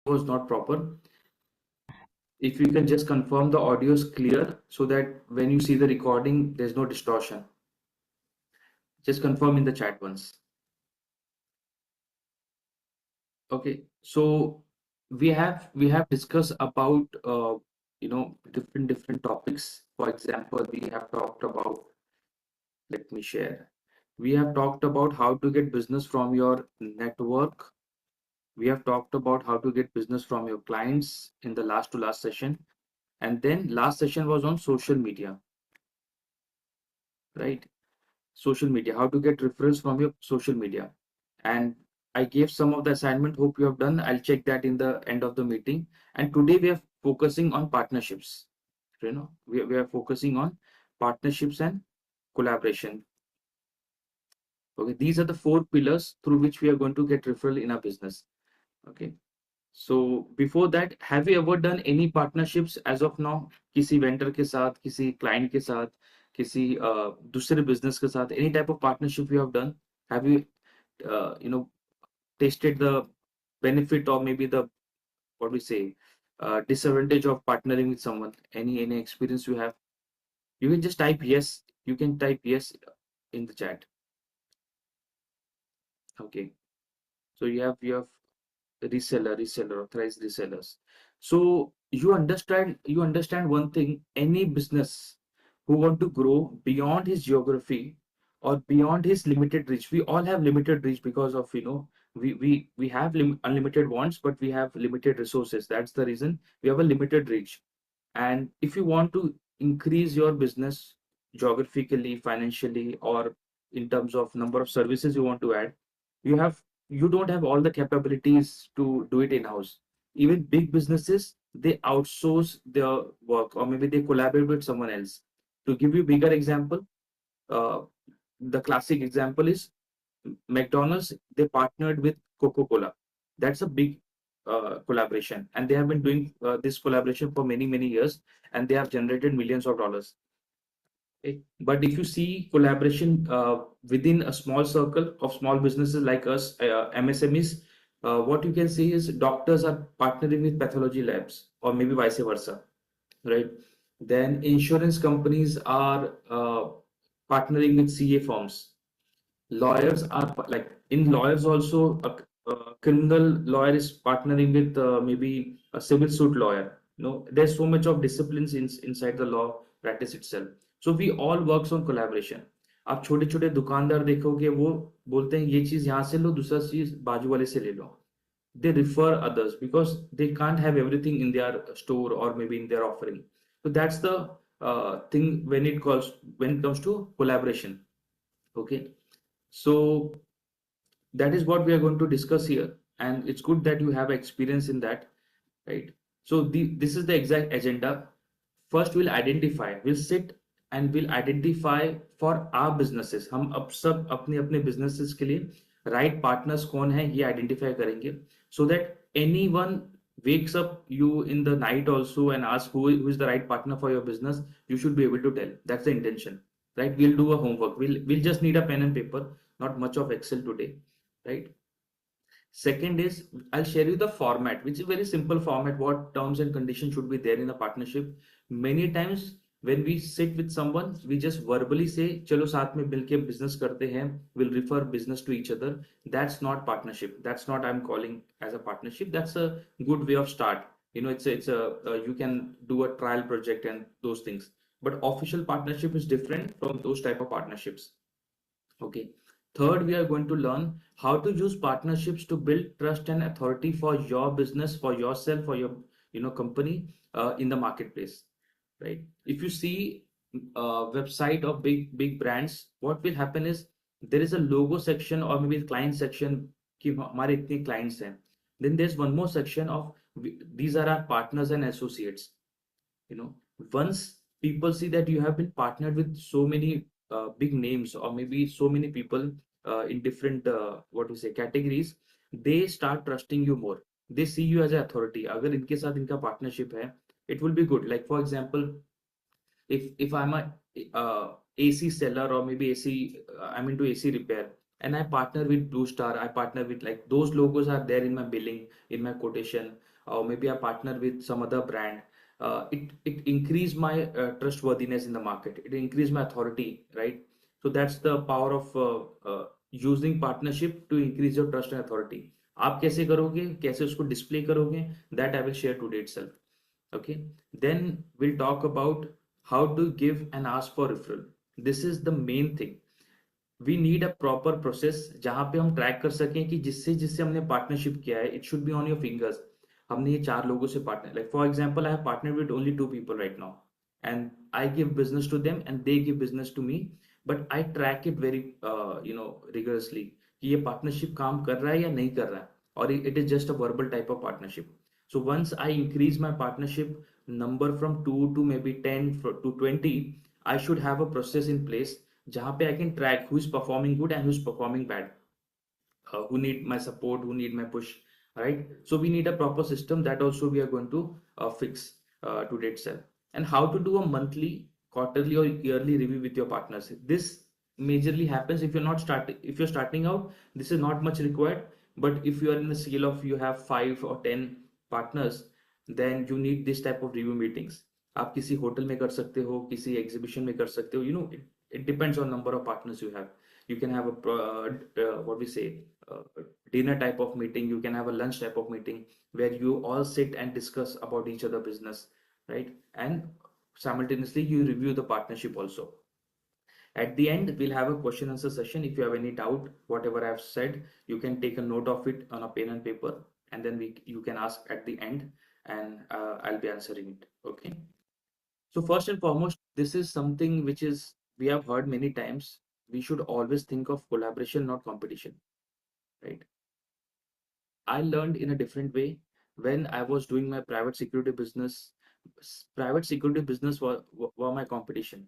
was not proper. If you can just confirm the audio is clear so that when you see the recording, there's no distortion. Just confirm in the chat once. Okay, so we have discussed about different topics. For example, we have talked about, let me share. We have talked about how to get business from your network. We have talked about how to get business from your clients in the last to last session. And then last session was on social media, right? Social media, how to get referrals from your social media. And I gave some of the assignment, hope you have done. I'll check that in the end of the meeting. And today we are focusing on partnerships. We are focusing on partnerships and collaboration. Okay, these are the four pillars through which we are going to get referral in our business. Okay, so before that, have you ever done any partnerships as of now? किसी vendor के साथ, किसी client के साथ, किसी दूसरे business के साथ, any type of partnership you have done? Have you tasted the benefit or maybe the, what we say, disadvantage of partnering with someone? Any experience you have? You can just type yes. You can type yes in the chat. Okay. So you have reseller, authorized resellers. So you understand one thing. Any business who want to grow beyond his geography or beyond his limited reach. We all have limited reach because of we have unlimited wants, but we have limited resources. That's the reason we have a limited reach. And if you want to increase your business geographically, financially, or in terms of number of services you want to add, you have you don't have all the capabilities to do it in-house. Even big businesses, they outsource their work or maybe they collaborate with someone else. To give you bigger example, uh, the classic example is McDonald's. They partnered with Coca-Cola. That's a big collaboration, and they have been doing this collaboration for many years, and they have generated millions of dollars. Okay? But if you see collaboration within a small circle of small businesses like us, MSMEs, what you can see is doctors are partnering with pathology labs, or maybe vice versa, right? Then insurance companies are partnering with CA firms. Lawyers are like, in lawyers also, a criminal lawyer is partnering with maybe a civil suit lawyer. There's so much of disciplines inside the law practice itself. So we all works on collaboration. आप छोटे छोटे दुकानदार देखोगे, वो बोलते हैं ये चीज यहाँ से लो, दूसरा चीज बाजू वाले से ले लो. They refer others because they can't have everything in their store or maybe in their offering. So that's the thing when it comes to collaboration. Okay, so that is what we are going to discuss here, and it's good that you have experience in that, right? So this is the exact agenda. First, we'll sit and we'll identify for our businesses. हम अब सब अपने अपने businesses के लिए right partners कौन है ये identify करेंगे, so that anyone wakes up you in the night also and asks who is the right partner for your business, you should be able to tell. That's the intention, right? We'll do a homework. We'll just need a pen and paper, not much of Excel today, right? Second is, I'll share you the format, which is very simple format, what terms and conditions should be there in a partnership. Many times when we sit with someone, we just verbally say, चलो साथ में मिलके business करते हैं, we'll refer business to each other. That's not partnership. That's not I'm calling as a partnership. That's a good way of start. You can do a trial project and those things. But official partnership is different from those type of partnerships. Okay. Third, we are going to learn how to use partnerships to build trust and authority for your business, for yourself, for your company in the marketplace, right? If you see website of big brands, what will happen is there is a logo section or maybe client section कि हमारे इतने clients हैं. Then there's one more section of these are our partners and associates. Once people see that you have been partnered with so many big names or maybe so many people in different what we say categories, they start trusting you more. They see you as an authority. अगर इनके साथ इनका partnership है, it will be good. Like for example, if I'm a AC seller or maybe I'm into AC repair, and I partner with Blue Star, I partner with, like, those logos are there in my billing, in my quotation. or maybe I partner with some other brand. It increase my trustworthiness in the market. It increase my authority, right? So that's the power of using partnership to increase your trust and authority. आप कैसे करोगे, कैसे उसको display करोगे, that I will share today itself. Okay, then we'll talk about how to give and ask for referral. This is the main thing. We need a proper process जहां पे हम track कर सकें कि जिससे जिससे हमने पार्टनरशिप किया है, it should be on your fingers. हमने ये 4 लोगों से partner, like for example I have partner with only 2 people right now, and I give business to them and they give business to me. But I track it very rigorously कि ये partnership काम कर रहा है या नहीं कर रहा है, और it is just a verbal type of partnership. So once I increase my partnership number from 2 to maybe 10 to 20, I should have a process in place जहाँ पे I can track who is performing good and who is performing bad, who need my support, who need my push, right? So we need a proper system that also we are going to fix today itself. And how to do a monthly, quarterly, or yearly review with your partners. This majorly happens if you're not starting. If you're starting out, this is not much required. But if you are in the scale of you have 5 or 10 partners, then you need this type of review meetings. आप किसी hotel में कर सकते हो, किसी exhibition में कर सकते हो. It depends on number of partners you have. You can have a what we say, dinner type of meeting. You can have a lunch type of meeting where you all sit and discuss about each other business, right? And simultaneously you review the partnership also. At the end, we'll have a question answer session. If you have any doubt whatever I've said, you can take a note of it on a pen and paper, and then you can ask at the end, and I'll be answering it. Okay, so first and foremost, this is something which is we have heard many times. We should always think of collaboration, not competition, right? I learned in a different way when I was doing my private security business. Private security business were my competition,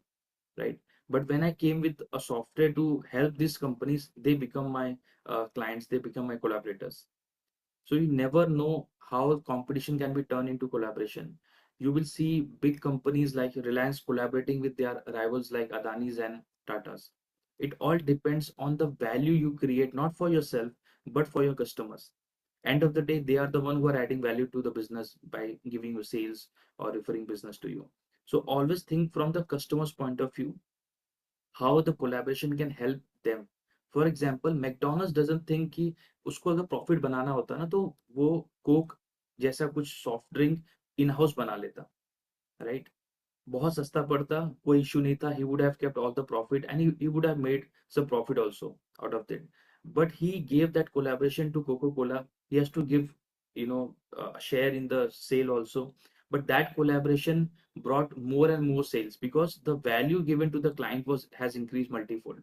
right? But when I came with a software to help these companies, they become my clients, they become my collaborators. So you never know how competition can be turned into collaboration. You will see big companies like Reliance collaborating with their rivals like Adani's and Tata's. It all depends on the value you create, not for yourself, but for your customers. End of the day, they are the one who are adding value to the business by giving you sales or referring business to you. So always think from the customer's point of view, how the collaboration can help them. For example, McDonald's doesn't think कि उसको अगर profit बनाना होता ना, तो वो Coke जैसा कुछ soft drink in house बना लेता, राइट? बहुत सस्ता पड़ता, कोई इश्यू नहीं था. He would have kept all the profit, and he would have made some profit also out of it. But he gave that collaboration to Coca-Cola. He has to give, share in the sale also. But that collaboration brought more and more sales because the value given to the client was has increased multifold.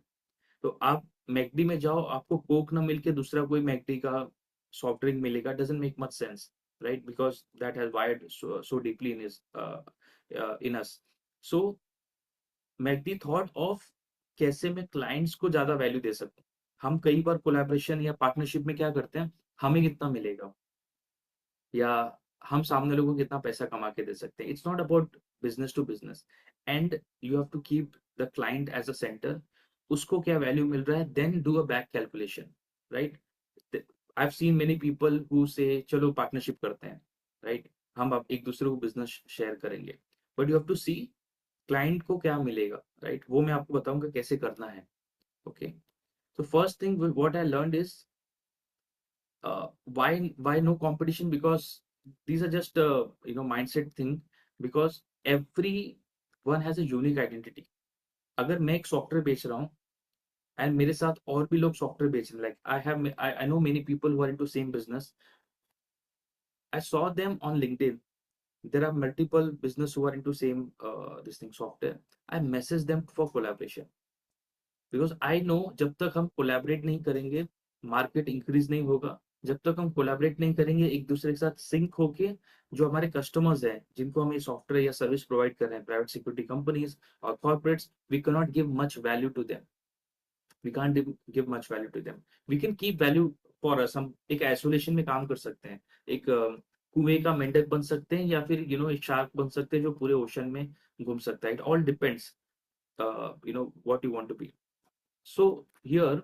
तो आप McD में जाओ, आपको Coke ना मिलके दूसरा कोई McD का सॉफ्ट ड्रिंक मिलेगा, doesn't make much sense, right? Because that has wired so deeply in us. So McD thought of कैसे मैं क्लाइंट्स को ज्यादा वैल्यू दे सकूं. हम कई बार कोलैबोरेशन या पार्टनरशिप में क्या करते हैं, हमें कितना मिलेगा या हम सामने लोगों को कितना पैसा कमा के दे सकते हैं. It's not about business to business, and you have to keep the client as a centre. उसको क्या वैल्यू मिल रहा है, then do a back calculation, right? I have seen many people who say चलो पार्टनरशिप करते हैं, right? हम अब एक दूसरे को बिजनेस शेयर करेंगे, but you have to see client को क्या मिलेगा, राइट? वो मैं आपको बताऊंगा कैसे करना है. Okay, so first thing what I learned is why no competition, because these are just mindset thing. Because every one has a unique identity. अगर मैं एक सॉफ्टवेयर बेच रहा हूँ एंड मेरे साथ और भी लोग सॉफ्टवेयर बेच रहे हैं, like I know many people who are into same business. I saw them on LinkedIn. There are multiple business who are into same this thing software. I message them for collaboration because I know जब तक हम collaborate नहीं करेंगे, market increase नहीं होगा. जब तक हम कोलैबोरेट नहीं करेंगे एक दूसरे के साथ सिंक होके, जो हमारे कस्टमर्स हैं जिनको हम ये सॉफ्टवेयर या सर्विस प्रोवाइड कर रहे हैं, प्राइवेट सिक्योरिटी कंपनीज और corporates, we can not give much value to them. We can't give much value to them. We can keep value for us. हम एक आइसोलेशन में काम कर सकते हैं, एक कुएं का मेंढक बन सकते हैं, या फिर एक शार्क बन सकते हैं जो पूरे ओशन में घूम सकता है. It all depends what you want to be. So here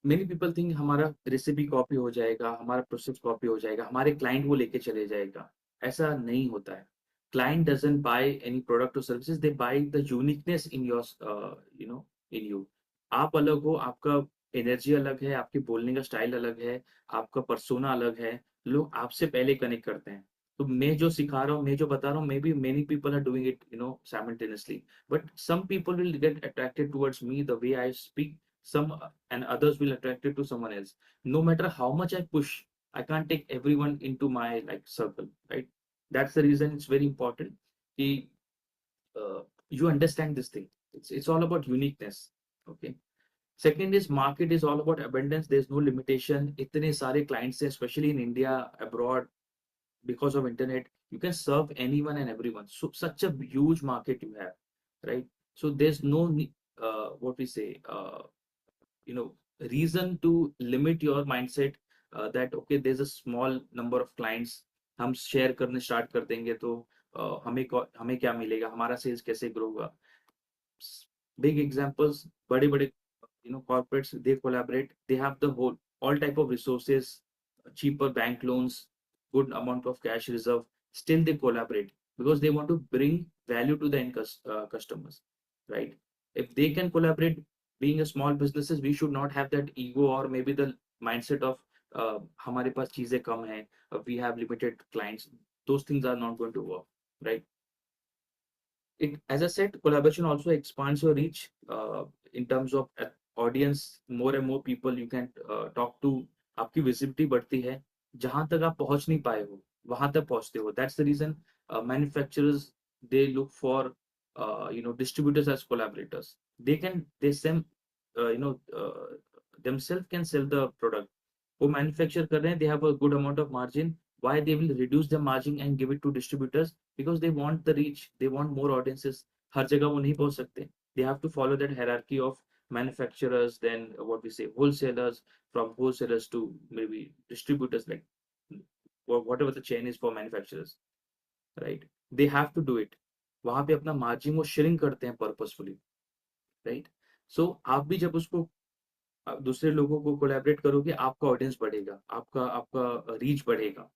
many people think हमारा रेसिपी कॉपी हो जाएगा, हमारा प्रोसेस कॉपी हो जाएगा, हमारे क्लाइंट वो लेके चले जाएगा। ऐसा नहीं होता है। Client doesn't buy any product और services, they buy the uniqueness in your you know in you. आप अलग हो, आपका एनर्जी अलग है, आपके बोलने का स्टाइल अलग है, आपका पर्सोना अलग है, लोग आपसे पहले कनेक्ट करते हैं। तो मैं जो सिखा रहा हूँ, मैं जो बता रहा हूँ, maybe many people are doing it simultaneously, but some people will get attracted towards me the way I speak, some and others will attract it to someone else. No matter how much I push, I can't take everyone into my like circle, right? That's the reason it's very important कि you understand this thing. It's all about uniqueness. Okay. Second is market is all about abundance. There's no limitation. इतने सारे clients हैं, especially in India, abroad, because of internet. You can serve anyone and everyone. So such a huge market you have, right? So there's no what we say. You know reason to limit your mindset that okay there's a small number of clients, हम share करने start कर देंगे तो हमें क्या मिलेगा, हमारा sales कैसे ग्रो होगा। Big examples, बड़े बड़े corporates, they collaborate, they have the whole all type of resources, cheaper bank loans, good amount of cash reserve, still they collaborate because they want to bring value to the customers, right? If they can collaborate, being a small businesses, we should not have that ego or maybe the mindset of हमारे पास चीजें कम हैं, we have limited clients. Those things are not going to work, right? It, as I said, collaboration also expands your reach in terms of audience. More and more people you can talk to. आपकी visibility बढ़ती है, जहां तक आप पहुंच नहीं पाए हो वहां तक पहुंचते हो. That's the reason manufacturers, they look for distributors as collaborators. They sell themselves can sell the product. वो manufacture कर रहे हैं, they have a good amount of margin. Why they will reduce the margin and give it to distributors? Because they want the reach, they want more audiences. हर जगह वो नहीं पहुंच सकते. They have to follow that hierarchy of manufacturers, then what we say wholesalers, from wholesalers to maybe distributors, like whatever the chain is for manufacturers, right? They have to do it. वहां पे अपना margin वो shrink करते हैं purposefully, right? सो आप भी जब उसको दूसरे लोगों को कोलैबोरेट करोगे, आपका ऑडियंस बढ़ेगा, आपका आपका रीच बढ़ेगा,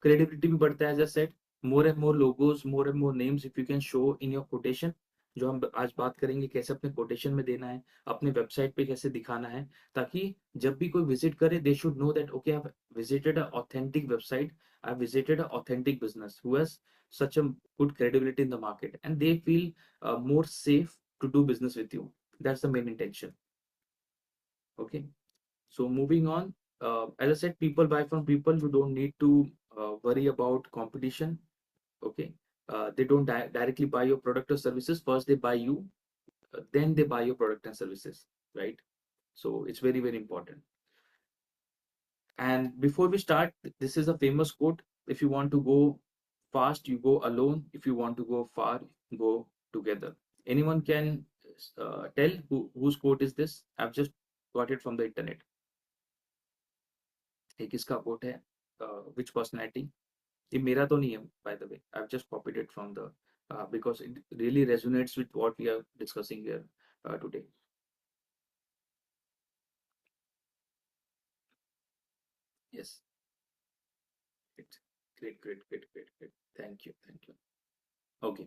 क्रेडिबिलिटी भी बढ़ता है. As a set, more and more logos, more and more names if you can show in your quotation, जो हम आज बात करेंगे कैसे अपने कोटेशन में देना है, अपने वेबसाइट पे कैसे दिखाना है, ताकि जब भी कोई विजिट करे they should know that okay I have visited a authentic website, I have visited a authentic business who has such a good credibility in the market, and they feel more safe to do business with you. That's the main intention. Okay. So moving on, as I said, people buy from people. You don't need to worry about competition. Okay, they don't directly buy your product or services. First, they buy you, then they buy your product and services, right? So it's very very important. And before we start, this is a famous quote: "If you want to go fast, you go alone. If you want to go far, go together." Anyone can tell whose quote is this? I've just got it from the internet. ये किसका coat है? Which personality? ये मेरा तो नहीं है, by the way. I've just copied it from the because it really resonates with what we are discussing here today. Yes, great, great, great, great, great, great. Thank you, thank you. Okay,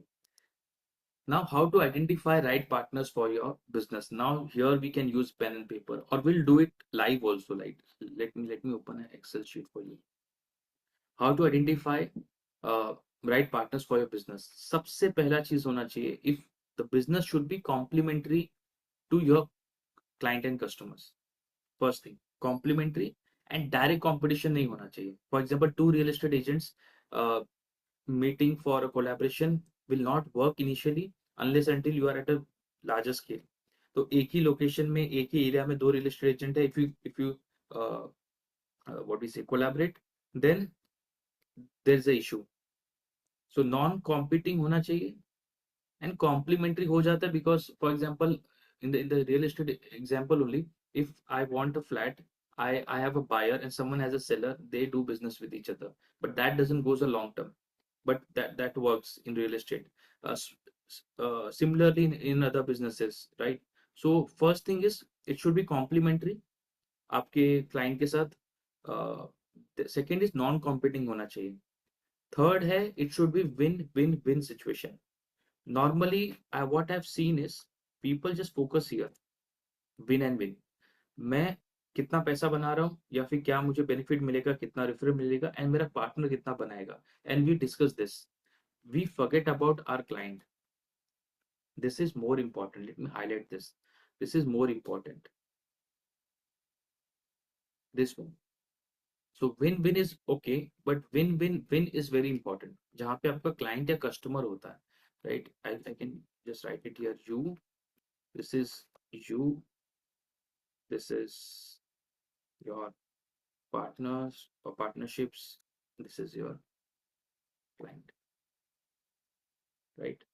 now how to identify right partners for your business. Now here we can use pen and paper, or we'll do it live also. Like let me open an Excel sheet for you. How to identify uh, right partners for your business. सबसे पहला चीज होना चाहिए, if the business should be complementary to your client and customers. First thing, complementary, and direct competition नहीं होना चाहिए. For example, two real estate agents uh, meeting for a collaboration will not work initially unless until you are at a larger scale. तो एक ही location में एक ही area में दो real estate agent है, if you what we say collaborate, then there is a issue. So non competing होना चाहिए, and complementary हो जाता है because for example in the real estate example only, if I want a flat, I have a buyer and someone has a seller, they do business with each other, but that doesn't goes a long term, but that works in real estate. Similarly in other businesses, right? So first thing is it should be complementary. आपके client के साथ। Second is non competing होना चाहिए। Third है, it should be win win win situation. Normally what I have scene is people just focus here, win and win. मैं कितना पैसा बना रहा हूँ, या फिर क्या मुझे बेनिफिट मिलेगा, कितना रेफरल मिलेगा, एंड मेरा पार्टनर कितना बनाएगा, and we discuss this. We forget about our client. This is more important. Let me highlight this. This is more important. This one. So win-win is okay, but win-win-win is very important. जहाँ पे आपका client या customer होता है, right? I can just write it here. You, this is you, this is your partners or partnerships. This is your client, right?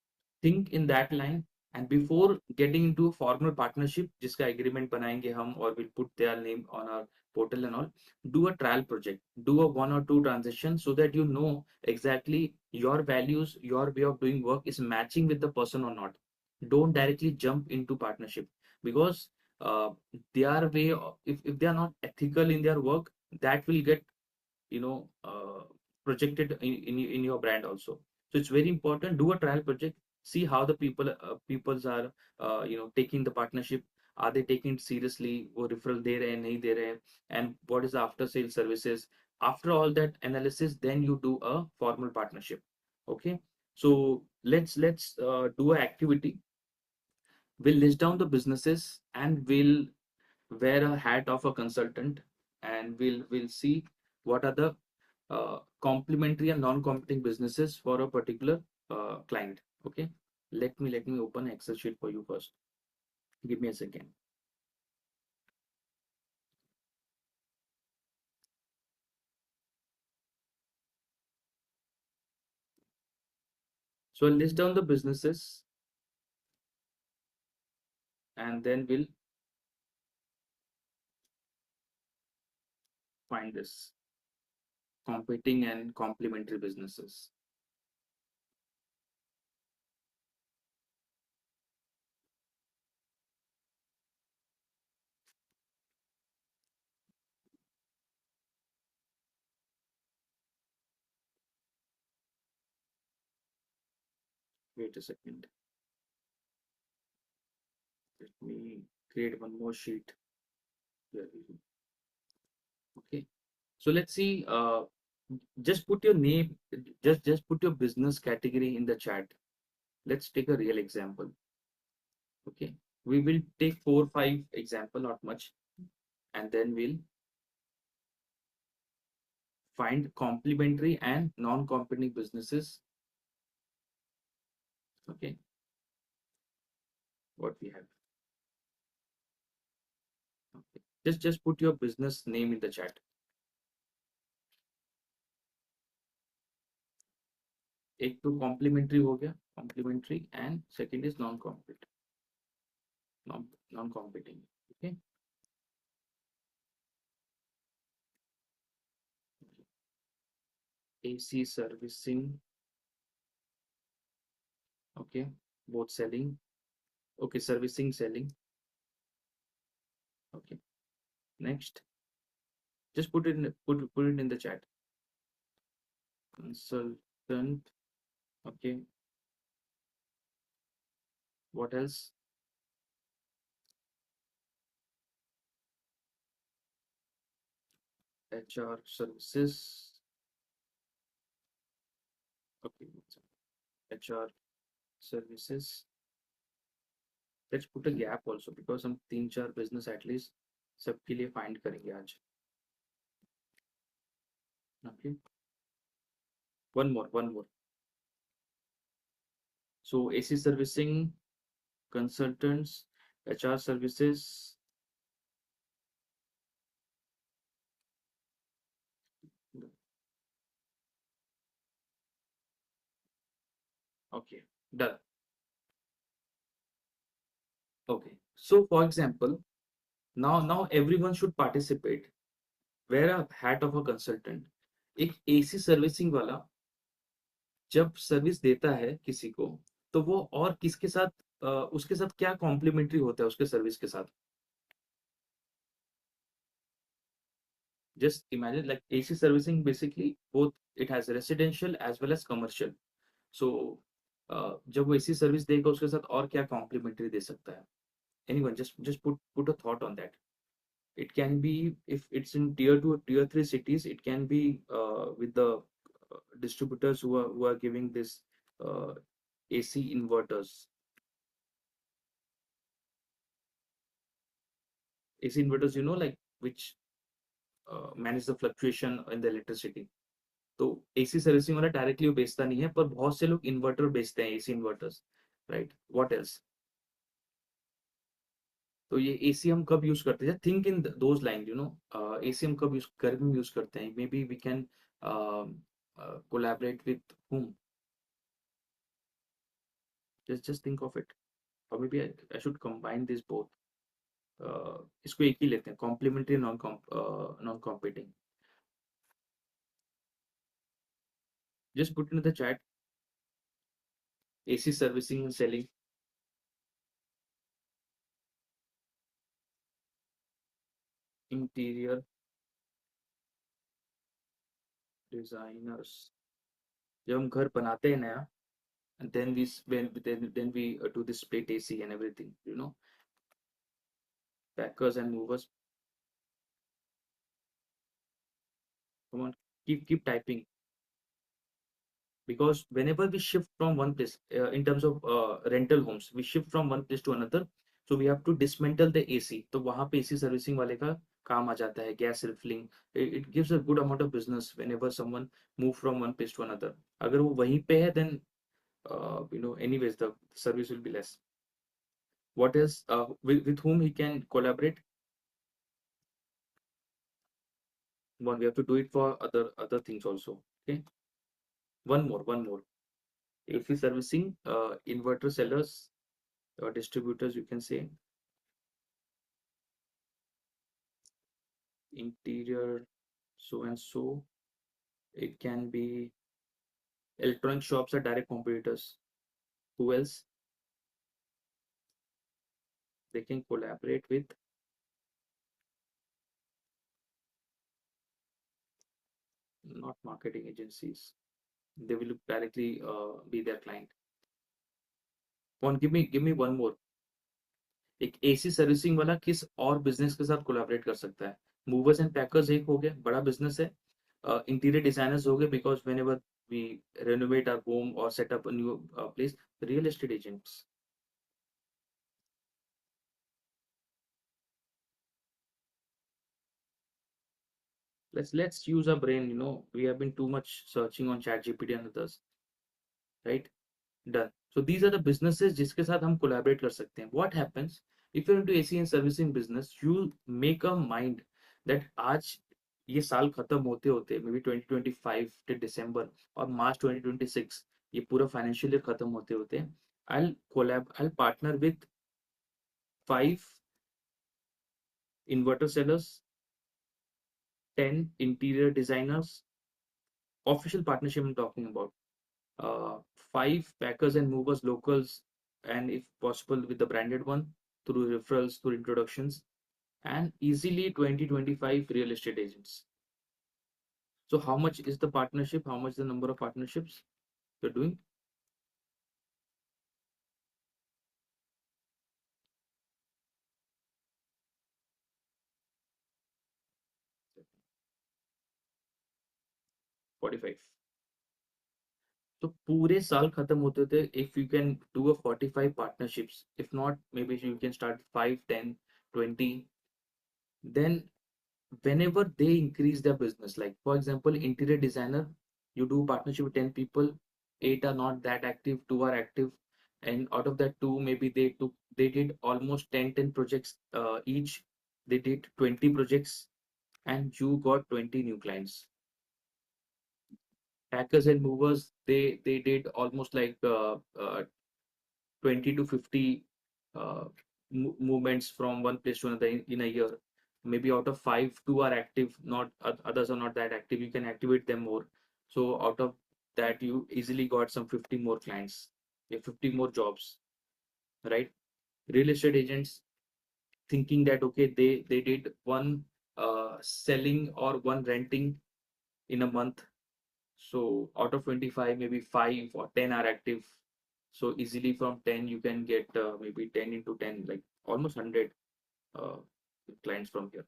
Think in that line, and before getting into a formal partnership जिसका agreement बनाएंगे हम और we'll put their name on our portal and all, do a trial project, do a 1 or 2 transition so that you know exactly your values, your way of doing work is matching with the person or not. Don't directly jump into partnership, because uh, their way if they are not ethical in their work, that will get, you know, projected in your brand also. So it's very important, do a trial project, see how the peoples are taking the partnership. Are they taking it seriously, वो referral दे रहे हैं नहीं दे रहे हैं, and what is the after sale services. After all that analysis, then you do a formal partnership. Okay, so let's do an activity. We'll list down the businesses and we'll wear a hat of a consultant, and we'll see what are the complementary and non-competing businesses for a particular client. Okay, let me open an Excel sheet for you first. Give me a second. So I'll list down the businesses, and then we'll find this competing and complementary businesses. Wait a second. Let me create one more sheet. Here we go. Okay. So let's see. Just put your name. Just put your business category in the chat. Let's take a real example. Okay. We will take 4 5 example, not much, and then we'll find complementary and non-competing businesses. Okay. What we have. Okay. Just put your business name in the chat. एक तो complementary हो गया, complementary, and second is non-competing, non-competing. Okay. AC servicing. Okay. Both selling. Okay. Servicing, selling. Okay. Next. Just put it in the chat. Consultant. Okay. What else? HR services. Okay. HR services. Let's put a gap also, because हम 3 4 business at least सबके लिए find करेंगे आज. Okay. One more. So AC servicing, consultants, HR services. Okay, done. Okay. So for example, now everyone should participate. Wear a hat of a consultant. एक AC servicing वाला जब service देता है किसी को, तो वो और किसके साथ उसके साथ क्या कॉम्प्लीमेंट्री होता है उसके सर्विस के साथ? Just imagine like AC servicing basically both it has residential as well as commercial. So जब वो AC सर्विस देगा उसके साथ और क्या कॉम्प्लीमेंट्री दे सकता है? Anyone just put a thought on that. It can be if it's in tier 2 or tier 3 cities, it can be with the distributors who are giving this uh, AC inverters. AC inverters, like which manage the fluctuation in the electricity. तो AC servicing वाला directly वो बेचता नहीं है, पर बहुत से लोग इन्वर्टर बेचते हैं, AC inverters, right? What else? तो ये एसी हम कब यूज करते हैं? Think in those line, AC हम कब यूज गर्मी में यूज करते हैं? Maybe we can collaborate with whom? Just think of it. Or maybe I should combine this both. इसको एक ही लेते हैं, complimentary non competing. Just put in the chat, AC servicing and selling. Interior designers. जब हम घर बनाते हैं नया, and then we do the split AC and everything, packers and movers. Come on, keep typing, because whenever we shift from one place, in terms of rental homes, we shift from one place to another, so we have to dismantle the AC. तो वहाँ पे AC servicing वाले का काम आ जाता है, gas refilling. It gives a good amount of business whenever someone move from one place to another. अगर वो वहीं पे है, then anyways the service will be less. What is with whom he can collaborate? One, we have to do it for other things also. Okay, one more. AC servicing, inverter sellers or distributors, you can say. Interior, so and so. It can be electronic shops are direct competitors. Who else? They can collaborate with, not marketing agencies. They will directly be their client. One, give me one more. एक AC servicing वाला किस और business के साथ collaborate कर सकता है? Movers and packers एक हो गया, बड़ा बिजनेस है. इंटीरियर डिजाइनर्स हो गए, because whenever we renovate our home और set up a new place. Real estate agents. Let's use our brain. We have been too much searching on chat gpt and others, right? Done. So these are the businesses जिसके साथ हम collaborate कर सकते हैं. What happens if you're into AC and servicing business? You make a mind that आज ये साल खत्म होते होते मे बी 2025 के दिसंबर और मार्च 2026, ये पूरा फाइनेंशियल ईयर खत्म होते होते, I'll partner with 5 inverter sellers, 10 interior designers, official partnership I'm talking about, 5 packers and movers locals, and if possible with the branded one, through referrals, through introductions, and easily 20-25 real estate agents. So how much is the partnership? How much the number of partnerships you're doing? $45. तो पूरे साल खत्म होते होते, if you can do a 45 partnerships, if not maybe you can start 5, 10, 20, then whenever they increase their business, like for example interior designer, you do partnership with 10 people, 8 are not that active, 2 are active, and out of that 2 maybe they did almost 10 projects each. They did 20 projects and you got 20 new clients. Packers and movers, they did almost like 20 to 50 uh, movements from one place to another in a year. Maybe out of 5, 2 are active, not others are not that active. You can activate them more. So out of that, you easily got some 50 more clients, yeah, 50 more jobs, right? Real estate agents thinking that okay, they did one selling or one renting in a month. So out of 25, maybe 5 or 10 are active. So easily from 10, you can get maybe 10 into 10, like almost 100 uh, clients from here,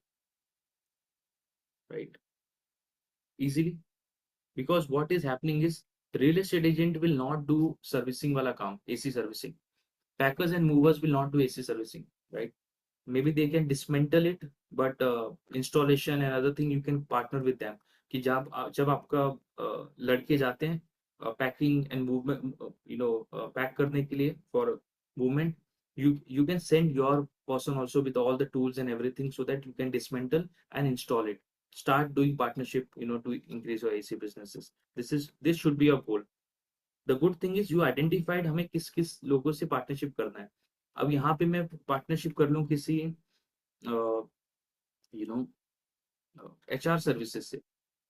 right? Easily. Because what is happening is real estate agent will not do servicing wala kaam, AC servicing. Packers and movers will not do AC servicing, right? Maybe they can dismantle it, but installation and other thing you can partner with them. कि जब आपका लड़के जाते हैं packing and movement pack करने के लिए for movement, you can send your person also with all the tools and everything so that you can dismantle and install it. Start doing partnership, to increase your AC businesses. This should be your goal. The good thing is you identified हमें किस किस लोगों से partnership करना है. अब यहाँ पे मैं पार्टनरशिप कर लूँ किसी यू नो HR सर्विसेज से,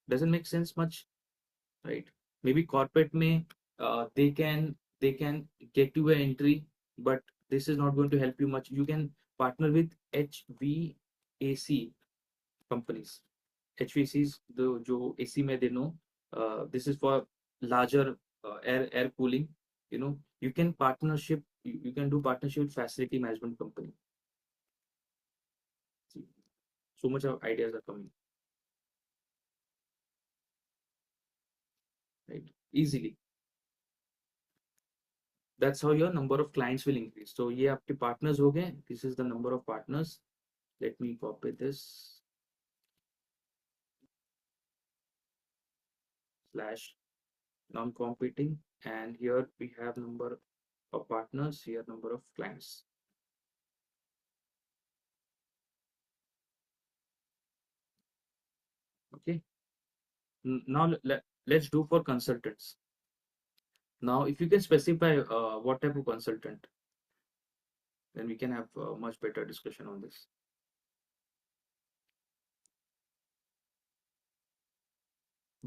doesn't make sense much, right? Maybe corporate में they can get you an entry, but this is not going to help you much. You can partner with HVAC companies. HVACs, the जो AC में they know, this is for larger air cooling. You can you can do partnership with facility management company. See, so much of ideas are coming, right? Easily. That's how your number of clients will increase. So ये आपके partners हो गए. This is the number of partners. Let me copy this slash non-competing, and here we have number of partners, here number of clients. Okay. Now let's do for consultants. Now, if you can specify what type of consultant, then we can have a much better discussion on this.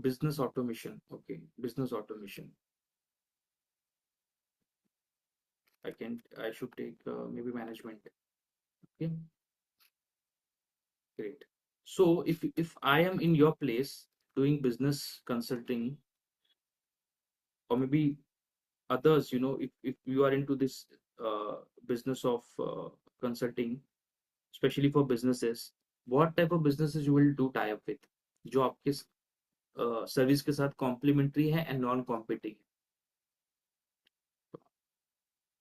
Business automation. Okay, business automation. I should take maybe management. Okay, great. So if I am in your place doing business consulting, or maybe others, if you are into this business of consulting, especially for businesses, what type of businesses you will do tie up with, जो आपके service के साथ complementary है and non competing.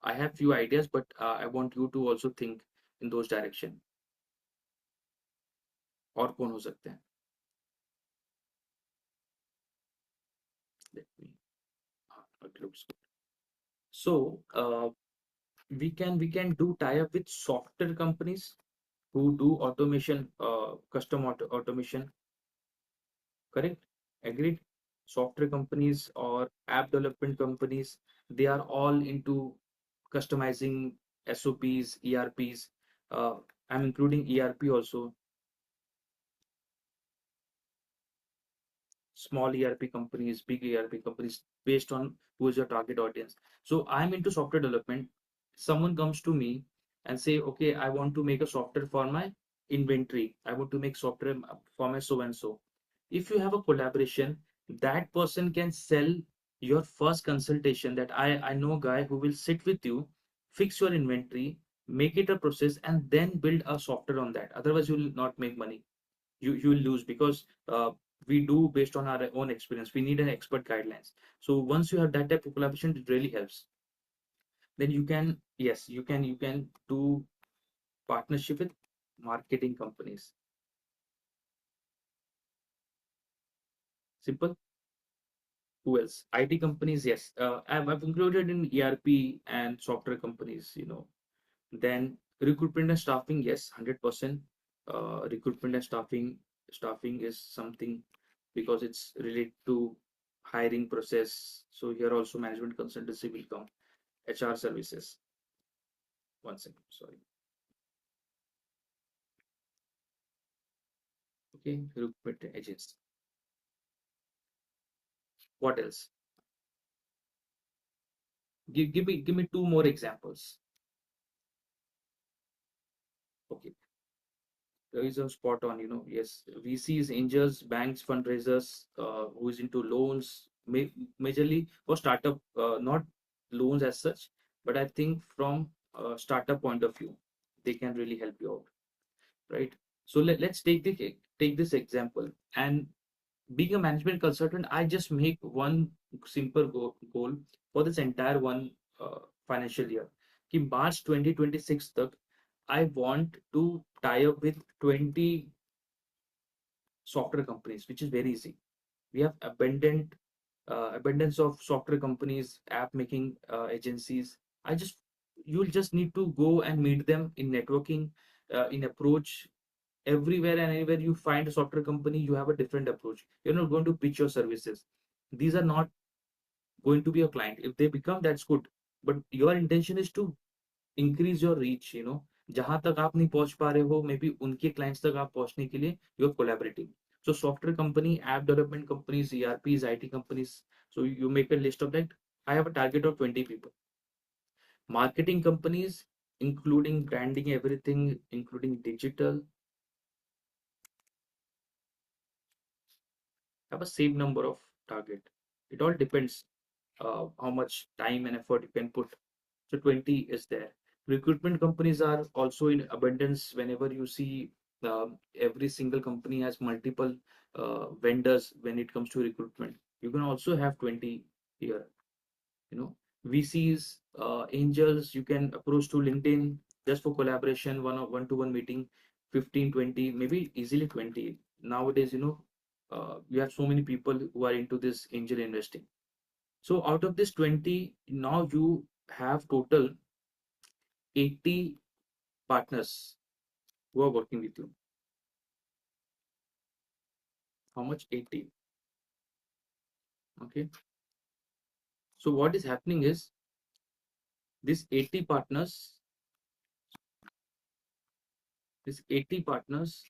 I have few ideas, but I want you to also think in those direction. और कौन हो सकते हैं? Let me. It looks good. So we can do tie up with software companies who do automation, custom automation. Correct? Agreed? Software companies or app development companies, they are all into customizing SOPs, ERPs. I'm including ERP also. Small ERP companies, big ERP companies, based on who is your target audience. So I'm into software development. Someone comes to me and say, okay, I want to make a software for my inventory. I want to make software for my so and so. If you have a collaboration, that person can sell your first consultation that I know a guy who will sit with you, fix your inventory, make it a process, and then build a software on that. Otherwise, you will not make money. You will lose because we do based on our own experience. We need an expert guidelines. So once you have that type of collaboration, it really helps. Then you can, yes, you can do partnership with marketing companies. Simple. Who else? IT companies, yes. I've included in ERP and software companies. Then recruitment and staffing, yes, 100%. Recruitment and staffing is something because it's related to hiring process. So here also management consultancy will come. HR services. One second, sorry. Okay, recruitment agents. What else? Give me two more examples. Okay, is a spot on, yes, VCs, angels, banks, fundraisers, who is into loans, majorly for startup, not loans as such, but I think from a startup point of view, they can really help you out, right? So let's take this example. And being a management consultant, I just make one simple goal for this entire one financial year. कि March 2026 तक I want to tie up with 20 software companies, which is very easy. We have abundance of software companies, app making agencies. I just You'll just need to go and meet them in networking, in approach. Everywhere and anywhere you find a software company, you have a different approach. You're not going to pitch your services. These are not going to be a client. If they become, that's good. But your intention is to increase your reach, जहां तक आप नहीं पहुंच पा रहे हो, may be उनके clients तक आप पहुंचने के लिए you are collaborating. So software company, app development companies, ERPs, IT companies. So you make a list of that. I have a target of 20 people. Marketing companies, including branding, everything, including digital, have a same number of target. It all depends how much time and effort you can put. So 20 is there. Recruitment companies are also in abundance. Whenever you see, every single company has multiple vendors when it comes to recruitment. You can also have 20 here. You know, VCs, angels, you can approach to LinkedIn just for collaboration, one-to-one meeting, 15, 20, maybe easily 20. Nowadays, you have so many people who are into this angel investing. So out of this 20, now you have total 80 partners who are working with you. How much? 80. Okay. So what is happening is this 80 partners, this 80 partners,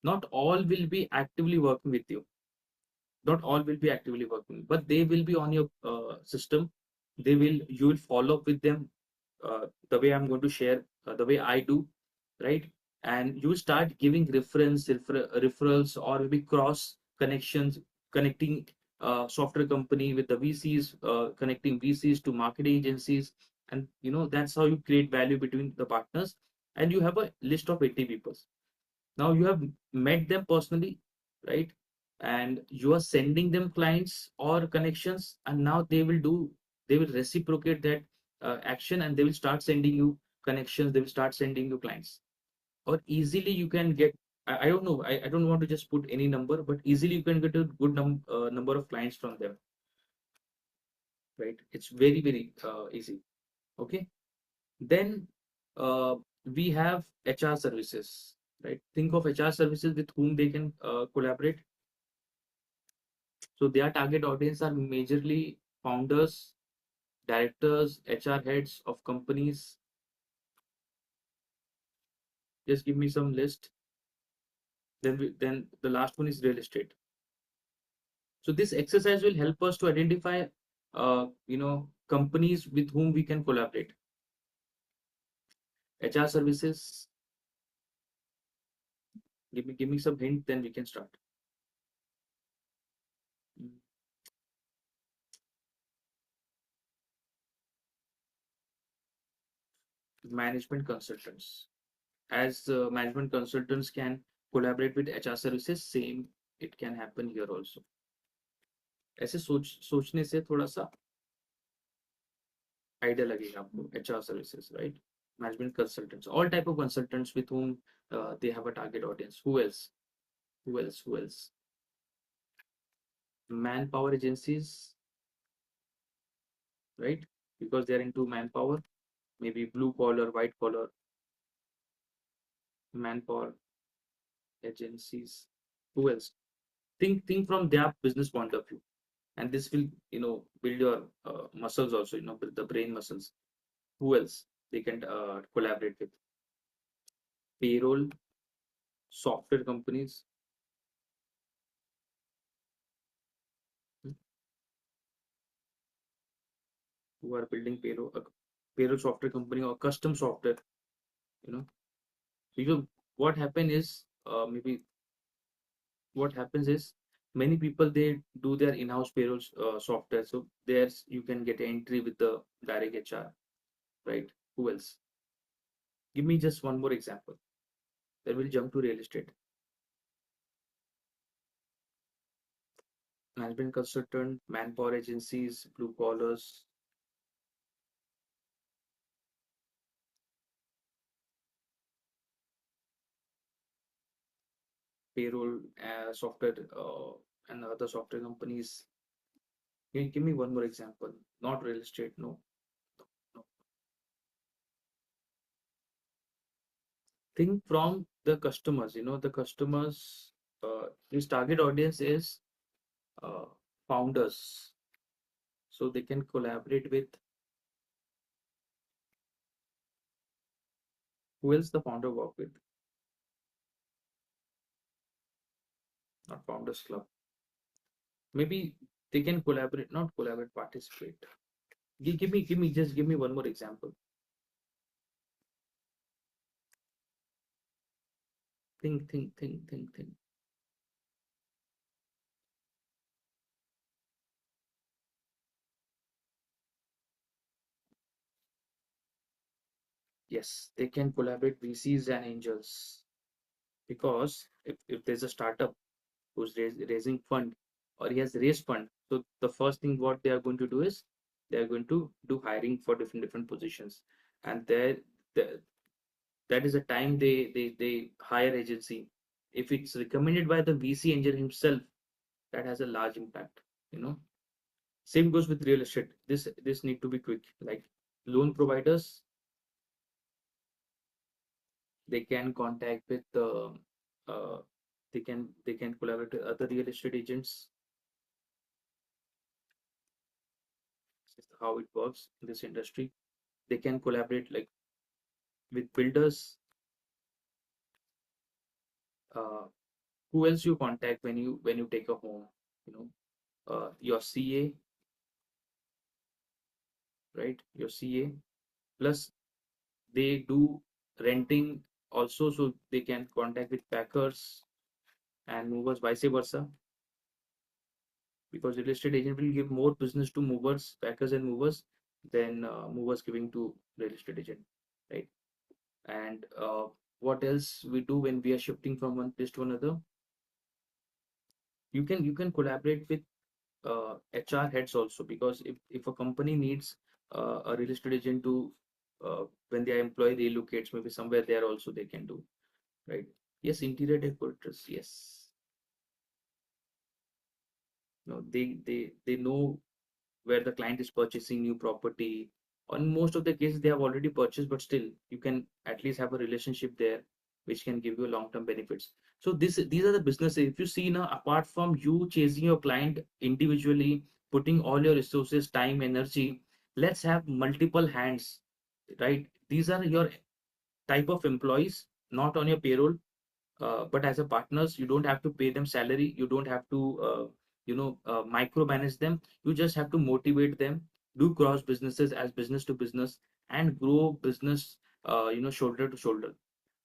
not all will be actively working with you. Not all will be actively working, but they will be on your system. You will follow up with them, the way I'm going to share, the way I do, right? And you start giving referrals, or maybe cross connections, connecting software company with the VCs, connecting VCs to marketing agencies. And that's how you create value between the partners. And you have a list of 80 people. Now you have met them personally, right? And you are sending them clients or connections, and now they will reciprocate that action, and they will start sending you connections, they will start sending you clients. Or easily you can get, I don't know, I don't want to just put any number, but easily you can get a good number of clients from them, right? It's very, very easy. Okay. Then we have HR services, right? Think of HR services with whom they can collaborate. So their target audience are majorly founders, directors, HR heads of companies. Just give me some list. Then the last one is real estate. So this exercise will help us to identify, companies with whom we can collaborate. HR services. Give me some hint, then we can start. Mm. Management consultants. As management consultants can collaborate with HR services, same it can happen here also. ऐसे सोचने से थोड़ा सा idea लगेगा आपको. HR services, right? Management consultants, all type of consultants with whom they have a target audience. Who else? Who else? Manpower agencies, right? Because they are into manpower, maybe blue collar, white collar. Manpower agencies. Who else? Think from their business point of view, and this will build your muscles also, build the brain muscles. Who else they can collaborate with? Payroll, software companies, hmm, who are building payroll software company or custom software, you know so what happen is maybe what happens is many people they do their in-house payroll software, so there's you can get entry with the direct HR, right? Who else? Give me just one more example, then we'll jump to real estate. Management consultant, manpower agencies, blue collars, payroll software, and other software companies. Give me one more example. Not real estate, no, no. Think from the customers. The customers. His target audience is uh, founders, so they can collaborate with who else the founder work with. Not founders club. Maybe they can collaborate, not collaborate, participate. Just give me one more example. Think. Yes, they can collaborate VCs and angels, because if there's a startup who's raising fund, or he has raised fund, so the first thing what they are going to do is they are going to do hiring for different positions, and the, that is a time they hire agency. If it's recommended by the VC angel himself, that has a large impact. You know, same goes with real estate. This need to be quick. Like loan providers, they can contact with uh, they can collaborate with other real estate agents. This is how it works in this industry. They can collaborate like with builders. uh, who else you contact when you take a home, you know your CA, right? Your CA, plus they do renting also, so they can contact with packers and movers, vice versa, because real estate agent will give more business to movers, packers and movers, than movers giving to real estate agent, right? And what else we do when we are shifting from one place to another? You can collaborate with HR heads also, because if a company needs a real estate agent to when their employee relocates maybe somewhere there also they can do, right? Yes, interior decorators, yes. No, they know where the client is purchasing new property. On most of the cases, they have already purchased, but still, you can at least have a relationship there, which can give you long-term benefits. So these are the businesses. If you see now, apart from you chasing your client individually, putting all your resources, time, energy, let's have multiple hands, right? These are your type of employees, not on your payroll, but as a partners, you don't have to pay them salary, you don't have to micromanage them, you just have to motivate them, do cross businesses as business to business, and grow business shoulder to shoulder.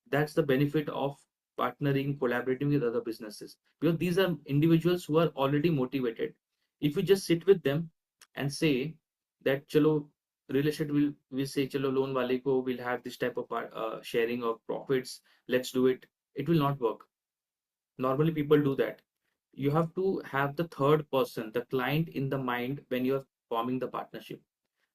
That's the benefit of partnering, collaborating with other businesses, because these are individuals who are already motivated. If you just sit with them and say that chalo, real estate will say chalo, loan wale ko will have this type of sharing of profits, let's do it, it will not work. Normally people do that. You have to have the third person, the client, in the mind when you are forming the partnership.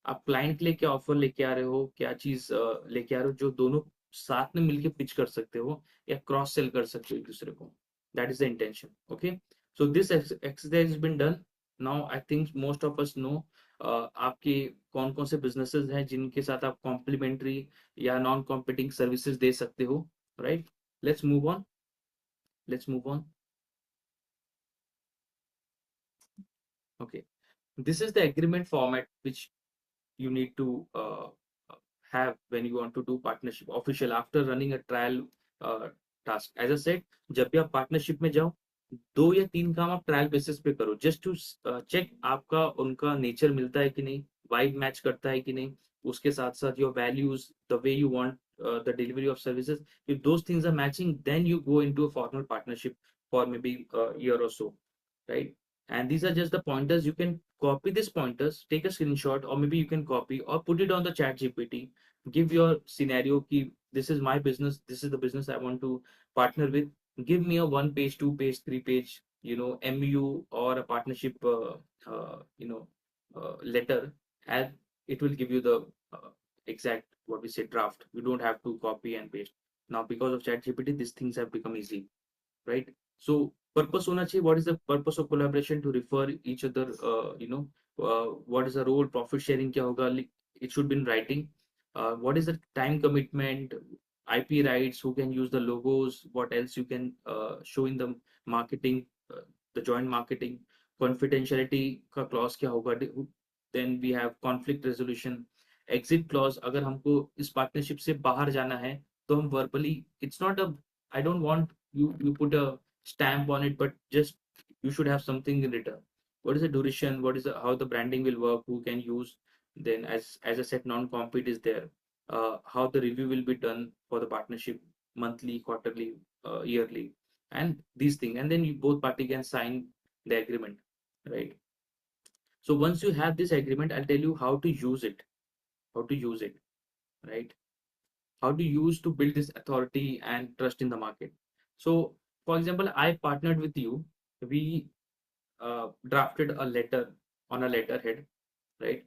आप client के लिए क्या offer लेके आ रहे हो, क्या चीज लेके आ रहे हो जो दोनों साथ में मिलके पिच कर सकते हो या क्रॉस सेल कर सकते हो एक दूसरे को. That is the intention. Okay, so this exercise has been done. Now I think most of us know आपके कौन कौन से बिजनेसेस हैं जिनके साथ आप कॉम्प्लीमेंट्री या नॉन कॉम्पिटिंग सर्विसेज दे सकते हो, right? Let's move on. Let's move on. Okay, this is the agreement format which you need to have when you want to do partnership official after running a trial uh, task. As I said, जब भी आप partnership में जाओ, 2 या 3 काम आप trial basis पे करो, जस्ट टू चेक आपका उनका नेचर मिलता है कि नहीं, वाइब मैच करता है कि नहीं, उसके साथ साथ your values, the way you want the delivery of services. If those things are matching, then you go into a formal partnership for maybe a year or so, right? And these are just the pointers. You can copy these pointers, take a screenshot, or maybe you can copy or put it on the chat GPT. Give your scenario key. This is my business. This is the business I want to partner with. Give me a 1 page, 2 page, 3 page, MU or a partnership, letter, and it will give you the exact what we say draft. You don't have to copy and paste. Now, because of chat GPT, these things have become easy, right? So purpose होना चाहिए. What is the purpose of collaboration? To refer each other. What is the role? Profit sharing क्या होगा? It should be in writing. What is the time commitment? IP rights. Who can use the logos? What else you can show in the marketing? The joint marketing. Confidentiality का clause क्या होगा? Then we have conflict resolution. Exit clause. अगर हमको इस partnership से बाहर जाना है, तो हम verbally. It's not a. I don't want you put a stamp on it, but just you should have something in return. What is the duration? What is how the branding will work? Who can use? Then, as I said, non-compete is there. How the review will be done for the partnership, monthly, quarterly, yearly, and these things. And then you both party can sign the agreement, right? So once you have this agreement, I'll tell you how to use it. How to use it, right? How to use to build this authority and trust in the market. So, for example, I partnered with you. We drafted a letter on a letterhead, right?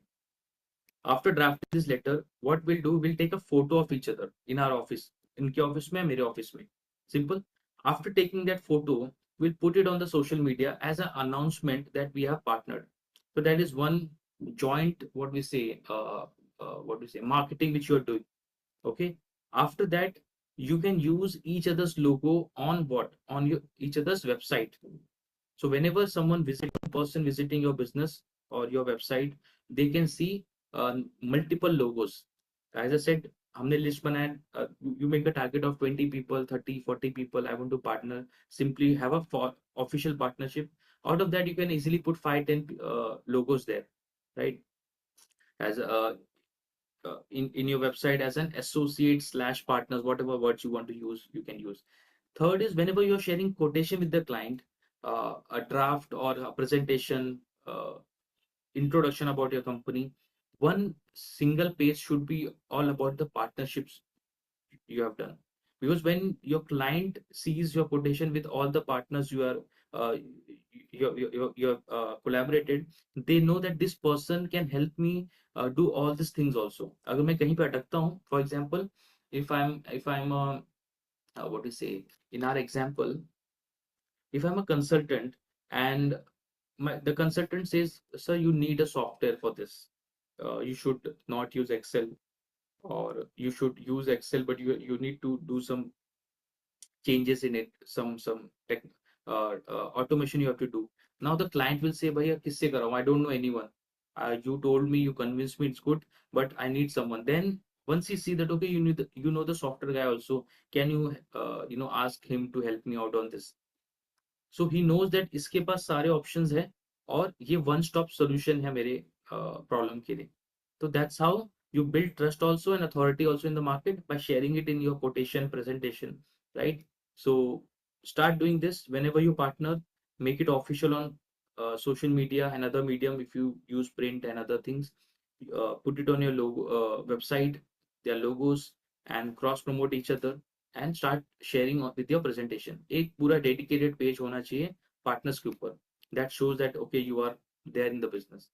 After drafting this letter, what we'll do, we'll take a photo of each other in our office. इनके office में मेरे office में. Simple. After taking that photo, we'll put it on the social media as an announcement that we have partnered. So that is one joint, what we say, marketing which you are doing. Okay. After that, you can use each other's logo on what? On your each other's website. So whenever someone person visiting your business or your website, they can see multiple logos. As I said, हमने list बनाया. You make a target of 20 people, 30, 40 people. I want to partner. Simply have a official partnership. Out of that, you can easily put 5, 10 logos there, right? As in your website as an associate slash partners, whatever words you want to use, you can use. Third is whenever you're sharing quotation with the client, a draft or a presentation, introduction about your company, one single page should be all about the partnerships you have done. Because when your client sees your quotation with all the partners uh, you have collaborated, they know that this person can help me do all these things also. अगर मैं कहीं पे अटकता हूँ, for example, if I'm what do you say, in our example, if I'm a consultant and the consultant says, sir, you need a software for this. You should not use Excel, or you should use Excel, but you need to do some changes in it, some tech automation you have to do. Now the client will say, "Bhaiya, kisse karau? I don't know anyone. You told me, you convinced me, it's good, but I need someone." Then once you see that, okay, you know the software guy also, can you ask him to help me out on this? So he knows that इसके पास सारे options है और ये one stop solution है मेरे problem के लिए. तो that's how you build trust also and authority also in the market by sharing it in your quotation presentation, right? So start doing this whenever you partner. Make it official on social media and other medium. If you use print and other things, put it on your logo website, their logos, and cross promote each other and start sharing with your presentation. एक पूरा dedicated page होना चाहिए partners के ऊपर. That shows that okay, you are there in the business.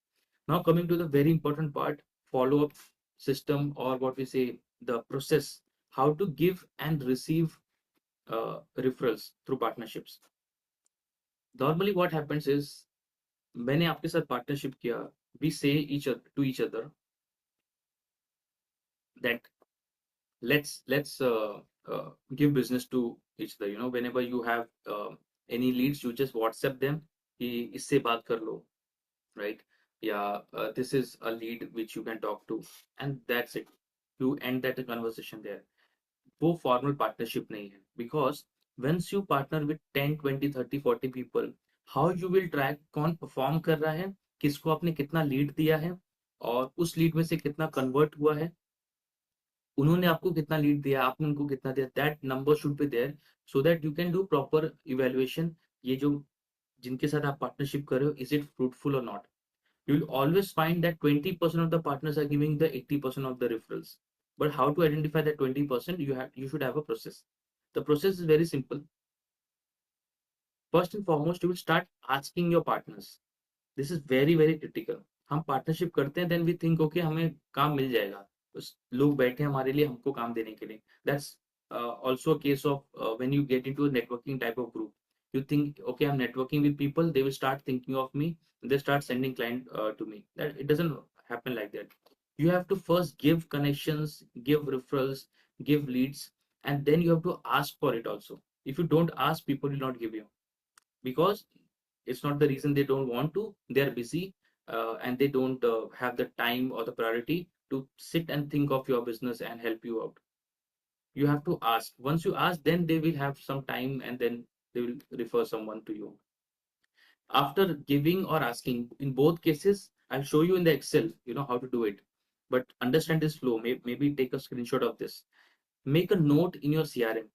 Now coming to the very important part, follow up system, or what we say, the process, how to give and receive referrals through partnerships. Normally what happens is, मैंने आपके साथ partnership किया, we say to each other that let's give business to each other. Whenever you have any leads, you just WhatsApp them कि इससे बात कर लो, right? Yeah, this is a lead which you can talk to, and that's it. You end that conversation there. वो formal partnership नहीं है, because once you partner with 10, 20, 30, 40 people, how you will track कौन perform कर रहा है, किसको आपने कितना lead दिया है, और उस lead में से कितना convert हुआ है, उन्होंने आपको कितना लीड दिया, आपने उनको कितना दिया, that number should be there, so that you can do proper evaluation. ये जो जिनके साथ आप पार्टनरशिप कर रहे हो, इज इट फ्रूटफुल और not? You will always find that 20% of the partners are giving the 80% of the referrals. But how to identify that 20%? You should have a process. The process is very simple. First and foremost, you will start asking your partners. This is very very critical. हम partnership करते हैं, then we think okay हमें काम मिल जाएगा, उस लोग बैठे हैं हमारे लिए हमको काम देने के लिए। That's also a case of when you get into a networking type of group, you think okay I'm networking with people, they will start thinking of me, they start sending client to me. That it doesn't happen like that. You have to first give connections, give referrals, give leads, and then you have to ask for it also. If you don't ask, people will not give you, because it's not the reason they don't want to, they're busy, and they don't have the time or the priority to sit and think of your business and help you out. You have to ask. Once you ask, then they will have some time, and then they will refer someone to you. After giving or asking, in both cases I'll show you in the Excel, you know how to do it, but understand this flow. Maybe take a screenshot of this, make a note in your CRM.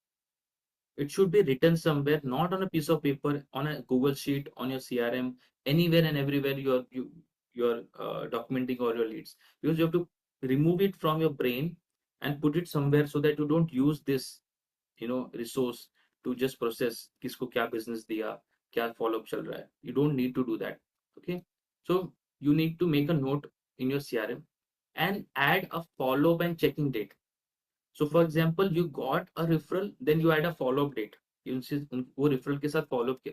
It should be written somewhere, not on a piece of paper, on a Google sheet, on your CRM, anywhere and everywhere you're documenting all your leads. Because you have to remove it from your brain and put it somewhere, so that you don't use this, resource to just process किसको क्या business दिया, क्या follow up चल रहा है. You don't need to do that. Okay, so you need to make a note in your CRM and add a follow up and checking date. So for example, you got a referral, then you add a follow up date. उनसे वो referral के साथ follow up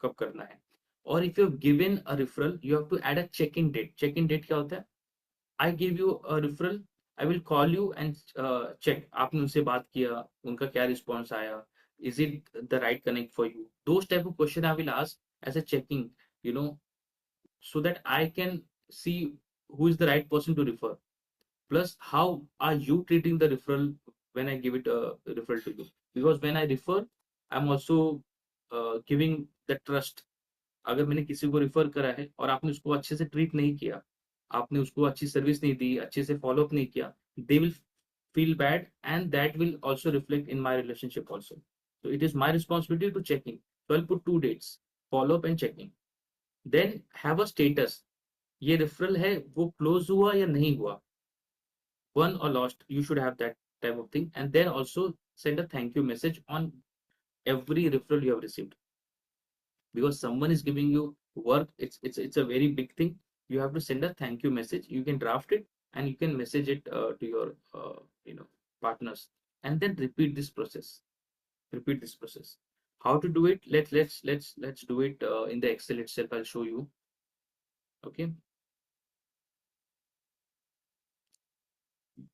कब करना है. और if you've given a referral, you have to add a check-in date. Check-in date क्या होता है? I give you a referral, I will call you and check आपने उनसे बात किया, उनका क्या response आया, is it the right connect for you? Those type of question I will ask as a checking, you know, so that I can see who is the right person to refer. Plus how are you treating the referral when I give it a referral to you? Because when I refer, I'm also giving the trust. अगर मैंने किसी को refer करा है और आपने उसको अच्छे से ट्रीट नहीं किया, आपने उसको अच्छी सर्विस नहीं दी, अच्छे से फॉलो अप नहीं किया, they will feel bad, and that will also reflect in my relationship also. So it is my responsibility to checking. So I'll put two dates, follow up and checking. Then have a status. ये referral है वो close हुआ या नहीं हुआ, won or lost. You should have that type of thing, and then also send a thank you message on every referral you have received. Because someone is giving you work, it's a very big thing. You have to send a thank you message. You can draft it and you can message it to your partners, and then repeat this process. How to do it? Let's do it in the Excel itself. I'll show you. Okay,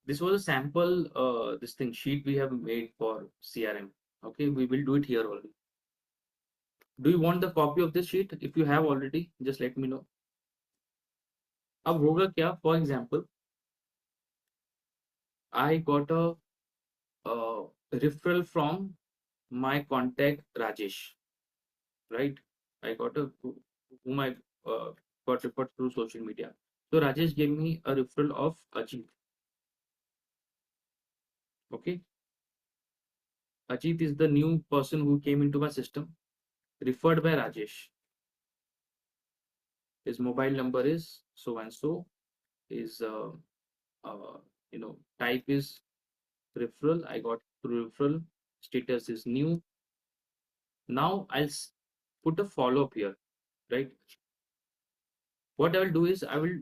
this was a sample this thing sheet we have made for CRM. Okay, we will do it here only. Do you want the copy of this sheet? If you have already, just let me know. अब होगा क्या? For example, I got a referral from my contact Rajesh, right? I got a whom I got referred through social media. So Rajesh gave me a referral of Ajit. Okay, Ajit is the new person who came into my system, referred by Rajesh. His mobile number is so and so. His type is referral. I got through referral. Status is new. Now I'll put a follow up here, right? What I will do is I will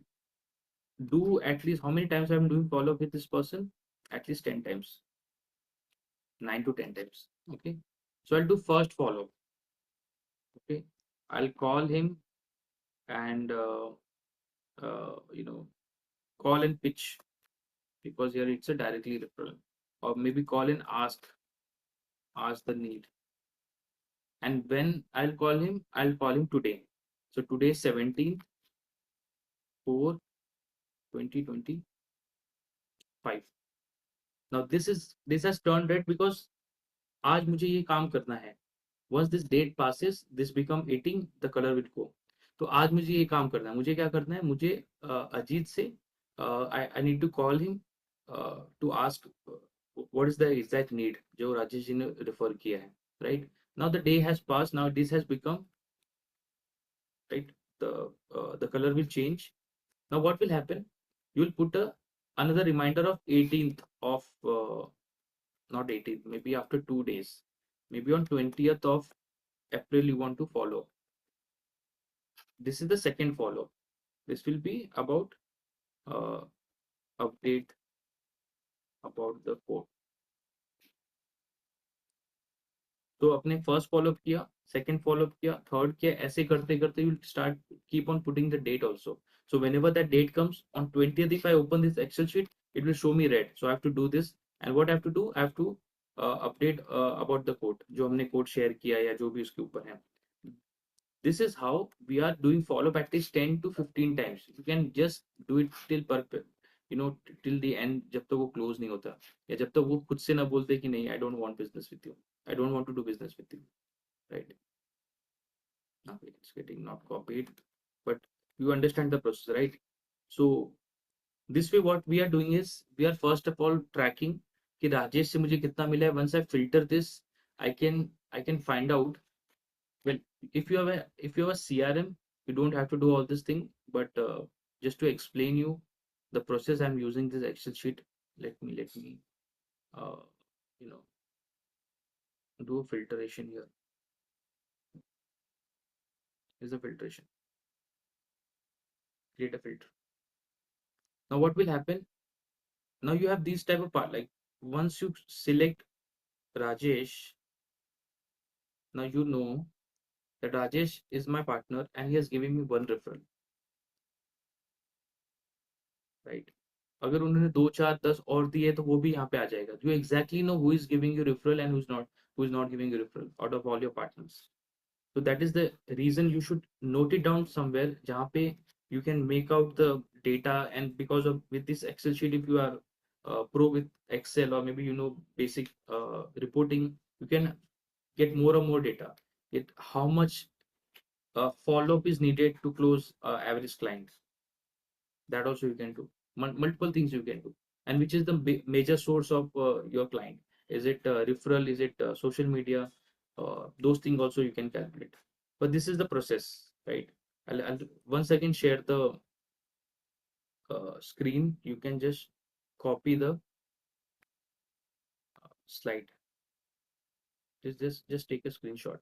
do at least how many times I'm doing follow up with this person? At least 10 times, 9 to 10 times. Okay. So I'll do first follow up. Okay. I'll call him and, call and pitch, because here it's a directly referral, or maybe call and ask the need. And when I'll call him today. So today is 17th 4 2025. Now this has turned red because आज मुझे ये काम करना है. Once this date passes, this become 18, the color will go. तो आज मुझे ये काम करना है. मुझे क्या करना है? मुझे अजीत से I need to call him to ask what is the exact need जो राजेश जी ने refer किया है, right? Now the day has passed. Now this has become, right, the color will change. Now what will happen? You will put a another reminder of 18th of not 18th, maybe after 2 days, maybe on 20th of April you want to follow. This is the second follow. This will be about uh, update about the code. तो अपने first follow up किया, second follow up किया, third किया, ऐसे करते करते you start keep on putting the date also. So whenever that date comes on 20th, if I open this Excel sheet, it will show me red. So I have to do this. And what I have to do, I have to update about the code जो हमने code share किया या जो भी उसके ऊपर है. This is how we are doing follow up at least 10 to 15 times. You can just do it till till the end, जब तक वो क्लोज नहीं होता या जब तक वो खुद से ना बोलते कि नहीं, I don't want business with you, I don't want to do business with you, right? Now it's getting not copied, but you understand the process, right? So this way what we are doing is we are first of all tracking कि राजेश से मुझे कितना मिला है. Once I filter this, I can find out. Well, if you have a CRM, you don't have to do all this thing, but just to explain you the process, I'm using this Excel sheet. Let me uh, you know do a filtration here. Here's a filtration. Create a filter. Now what will happen? Now you have these type of part, like once you select Rajesh, now you know that Rajesh is my partner and he has given me one referral, right? अगर उन्होंने 2 4 10 और दिए तो वो भी यहाँ पे आ जाएगा. You exactly know who is giving you referral and who is not giving you referral out of all your partners. So that is the reason you should note it down somewhere जहाँ पे you can make out the data. And because of with this Excel sheet, if you are pro with Excel or maybe basic reporting, you can get more and more data. Get how much follow up is needed to close average clients. That also you can do. Multiple things you can do. And which is the major source of your client? Is it referral? Is it social media? Those things also you can calculate. But this is the process, right? I'll once again share the screen. You can just copy the slide. Just take a screenshot.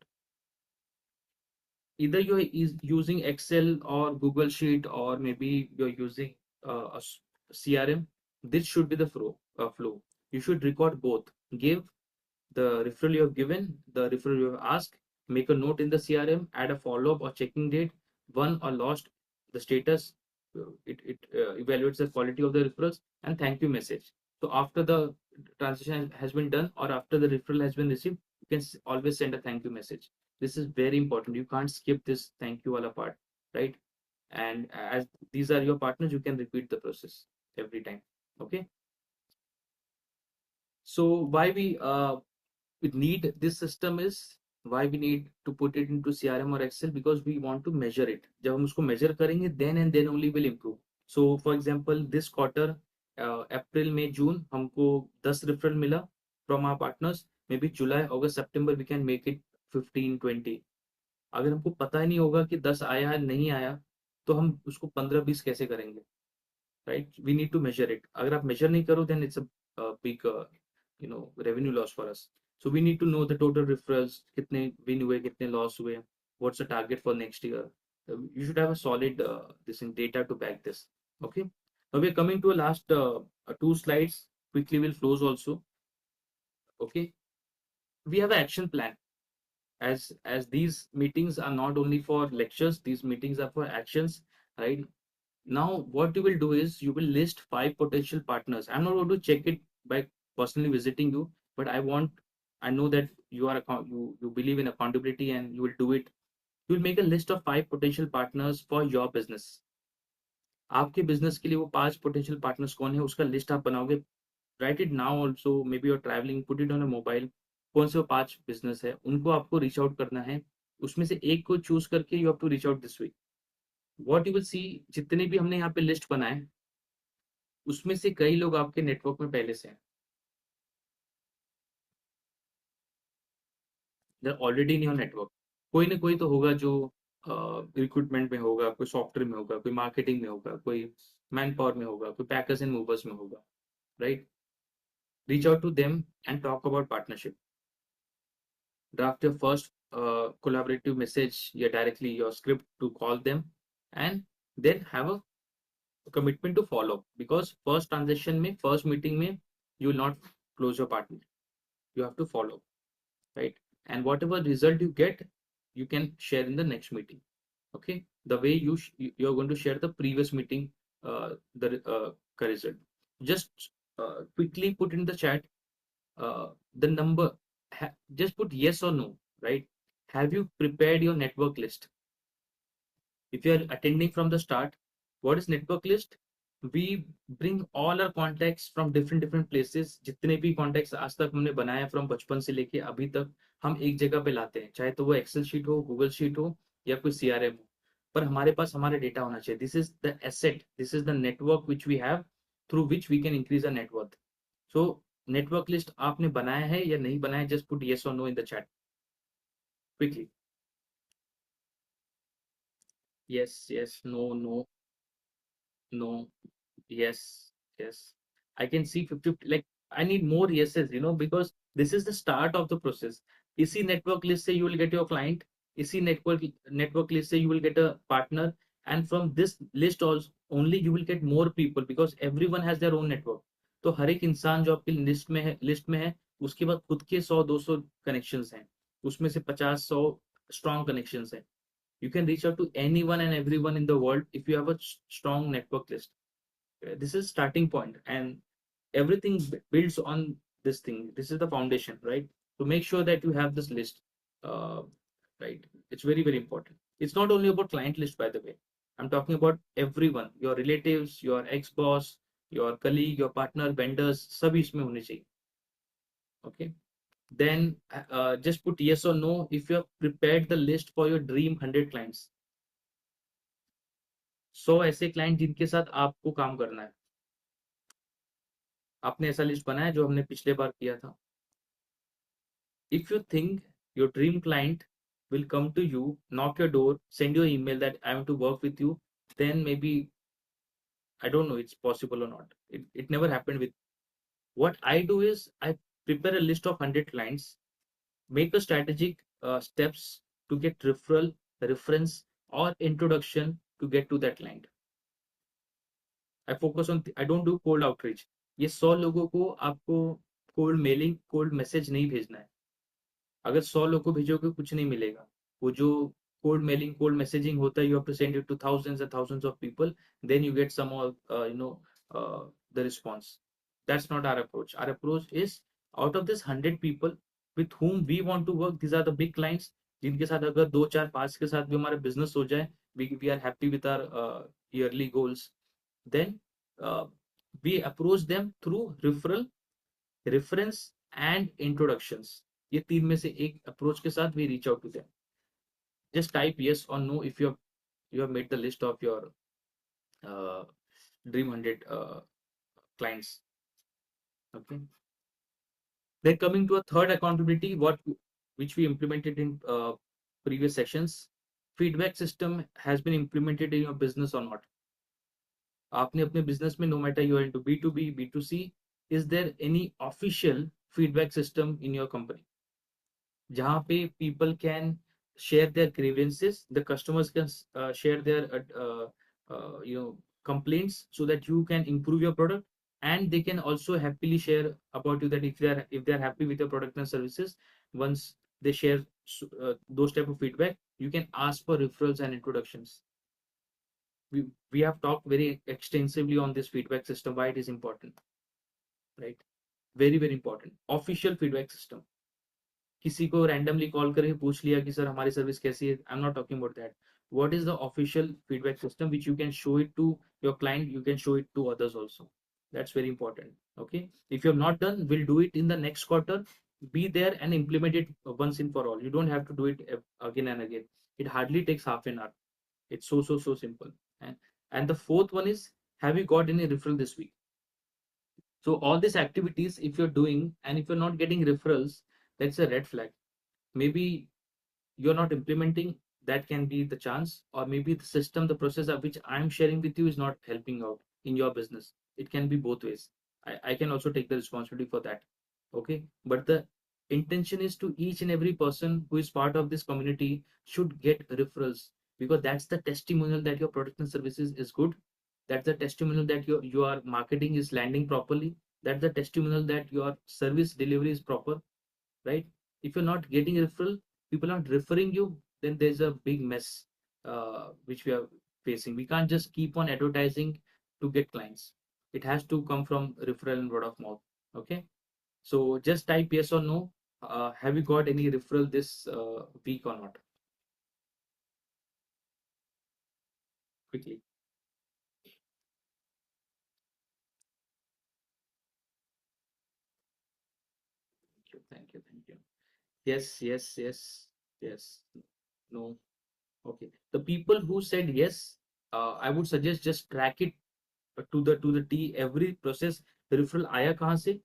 Either you're using Excel or Google Sheet, or maybe you're using CRM. This should be the flow. You should record both. Give the referral you have given, the referral you have asked, make a note in the CRM, add a follow-up or checking date, won or lost, the status. It evaluates the quality of the referrals, and thank you message. So after the transaction has been done or after the referral has been received, you can always send a thank you message. This is very important. You can't skip this thank you wala part, right? And as these are your partners, you can repeat the process every time. Okay. So why we need this system is, why we need to put it into CRM or Excel, because we want to measure it. जब हम उसको measure करेंगे, then and then only will improve. So for example, this quarter, April, May, June, हमको 10 referral मिला from our partners. Maybe July, August, September we can make it 15, 20. अगर हमको पता ही नहीं होगा कि 10 आया है नहीं आया, तो हम उसको 15-20 कैसे करेंगे, right? We need to measure it. अगर आप measure नहीं करो, then it's a big revenue loss for us. So we need to know the total referrals, कितने win हुए, कितने loss हुए, what's the target for next year. You should have a solid this in data to back this. Okay. Now we're coming to a last 2 slides. Quickly we'll close also. Okay. We have an action plan. As these meetings are not only for lectures, these meetings are for actions, right? Now, what you will do is you will list 5 potential partners. I'm not going to check it by personally visiting you, but I know that you are you believe in accountability and you will do it. You will make a list of 5 potential partners for your business. आपके business के लिए वो 5 potential partners कौन है, उसका list आप बनाओगे. Write it now also. Maybe you're traveling, put it on a mobile. कौन से वो 5 बिजनेस है, उनको आपको रीच आउट करना है. उसमें से एक को चूज करके you have to reach out this week. What you will see, जितने भी हमने यहाँ पे लिस्ट बनाए, उसमें से कई लोग आपके नेटवर्क में पहले से हैं, ऑलरेडी इन योर नेटवर्क। कोई ना कोई तो होगा जो रिक्रूटमेंट में होगा, कोई सॉफ्टवेयर में होगा, कोई मार्केटिंग में होगा, कोई मैन पावर में होगा, कोई पैकर्स एंड मूवर्स में होगा, right? Reach out to them and talk about partnership. Draft your first collaborative message, yeah, directly your script to call them, and then have a commitment to follow, because first transaction में, first meeting में, you will not close your partner. You have to follow, right? And whatever result you get, you can share in the next meeting. Okay, the way you're going to share the previous meeting, the result. Just quickly put in the chat the number. Just put yes or no, right? Have you prepared your network list? If you are attending from the start, what is network list? We bring all our contacts from different places. जितने भी contacts आज तक हमने बनाया from बचपन से लेके अभी तक, हम एक जगह पे लाते हैं, चाहे तो वो एक्सेल शीट हो, गूगल शीट हो, या कोई CRM हो, पर हमारे पास हमारा डेटा होना चाहिए. This is the asset, this is the network which we have, through which we can increase a network. So network list आपने बनाया है या नहीं बनाया? जस्ट पुट येस और no in the chat quickly. Yes, yes, no, no, no, yes, yes. I can see 50, like I need more yeses, because this is the start of the process. इसी network list से you will get your client. इसी network list से you will get a partner. And from this list also only you will get more people, because everyone has their own network. तो हर एक इंसान जो आपकी list में है, उसके बाद खुद के 100-200 कनेक्शंस हैं, उसमें से 50-100 स्ट्रॉन्ग कनेक्शंस हैं. You can reach out to anyone and everyone in the world if you have a strong network list. This is starting point, and everything builds on this thing. This is the foundation, right? To make sure that you have this list, uh, right? It's very important. It's not only about client list, by the way. I'm talking about everyone, your relatives, your ex-boss, your colleague, your partner, vendors, सभी इसमें होने चाहिए. Okay. Then just put yes or no if you have prepared the list for your dream 100 clients. 100 ऐसे client जिनके साथ आपको काम करना है. आपने ऐसा लिस्ट बनाया जो हमने पिछले बार किया था. If you think your dream client will come to you, knock your door, send you an email that I want to work with you, then maybe, I don't know, it's possible or not. It never happened with. What I do is I prepare a list of 100 clients, make a strategic steps to get referral, reference, or introduction to get to that client. I focus on, I don't do cold outreach. ये 100 लोगों को आपको cold mailing, cold message नहीं भेजना है. अगर 100 लोगों को भेजोगे कुछ नहीं मिलेगा. वो जो कोल्ड मेलिंग, कोल्ड मैसेजिंग होता है, you have to send it to thousands and thousands of people, then you get some the response. That's not our approach. Our approach is, out of this 100 people with whom we want to work, these are the big clients, जिनके साथ अगर 2 4 5 के साथ भी हमारा business हो जाए, we are happy with our yearly goals. Then we approach them through referral, reference and introductions. ये तीन में से एक अप्रोच के साथ we reach out to them. Just type yes or no if you have made the list of your uh, dream 100 clients. Okay. Then coming to a third accountability, which we implemented in previous sessions. Feedback system has been implemented in your business or not? आपने अपने business में, no matter you are into B2B, B2C, is there any official feedback system in your company जहाँ पे people can share their grievances, the customers can share their complaints, so that you can improve your product, and they can also happily share about you that if they are happy with your product and services, once they share those type of feedback, you can ask for referrals and introductions. We have talked very extensively on this feedback system, why it is important, right? Very important. Official feedback system. किसी को randomly call करके पूछ लिया कि sir हमारी service कैसी है, I am not talking about that. What is the official feedback system which you can show it to your client, you can show it to others also. That's very important. Okay, if you have not done, we'll do it in the next quarter. Be there and implement it once and for all. You don't have to do it again and again. It hardly takes half an hour. It's so simple. And the fourth one is, have you got any referral this week? So all these activities, if you're doing and if you're not getting referrals, that's a red flag. Maybe you're not implementing, that can be the chance, or maybe the system, the process of which I'm sharing with you is not helping out in your business. It can be both ways. I can also take the responsibility for that. Okay, but the intention is to each and every person who is part of this community should get referrals, because that's the testimonial that your product and services is good. That's the testimonial that your marketing is landing properly. That's the testimonial that your service delivery is proper, right? If you're not getting referral, people aren't referring you, then there's a big mess which we are facing. We can't just keep on advertising to get clients. It has to come from referral and word of mouth. Okay, so just type yes or no. Have you got any referral this week or not? Quickly. Thank you, thank you, thank you. Yes, yes, yes, yes. No. Okay. The people who said yes, I would suggest just track it to the T every process. Referral आया कहाँ से,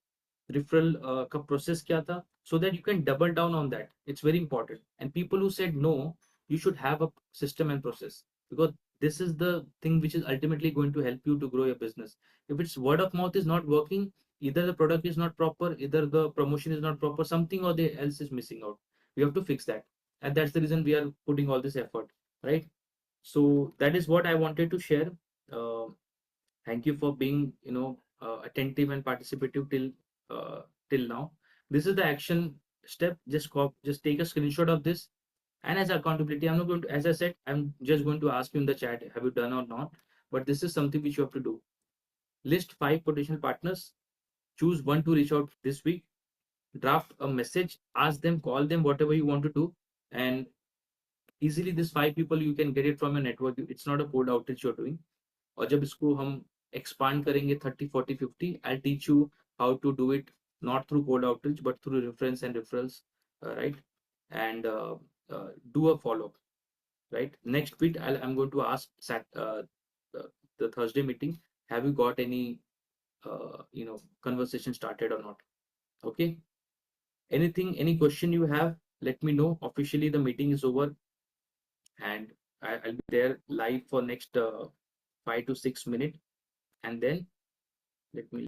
referral का process क्या था, so that you can double down on that. It's very important. And people who said no, you should have a system and process, because this is the thing which is ultimately going to help you to grow your business. If it's word of mouth is not working, either the product is not proper, either the promotion is not proper, something or the else is missing out. We have to fix that, and that's the reason we are putting all this effort, right? So that is what I wanted to share. Uh, Thank you for being, attentive and participative till now. This is the action step. Just take a screenshot of this, and as accountability, I'm not going to, as I said, I'm just going to ask you in the chat, have you done or not? But this is something which you have to do. List 5 potential partners. Choose one to reach out this week. Draft a message. Ask them, call them, whatever you want to do, and easily these 5 people you can get it from your network. It's not a cold outreach you're doing. और जब इसको हम expand करेंगे 30 40 50, I'll teach you how to do it, not through cold outreach but through reference and referrals, right? And do a follow up, right? Next week I'm going to ask the Thursday meeting, have you got any conversation started or not? Okay, any question you have, let me know. Officially the meeting is over, and I'll be there live for next 5 to 6 minutes, and then let me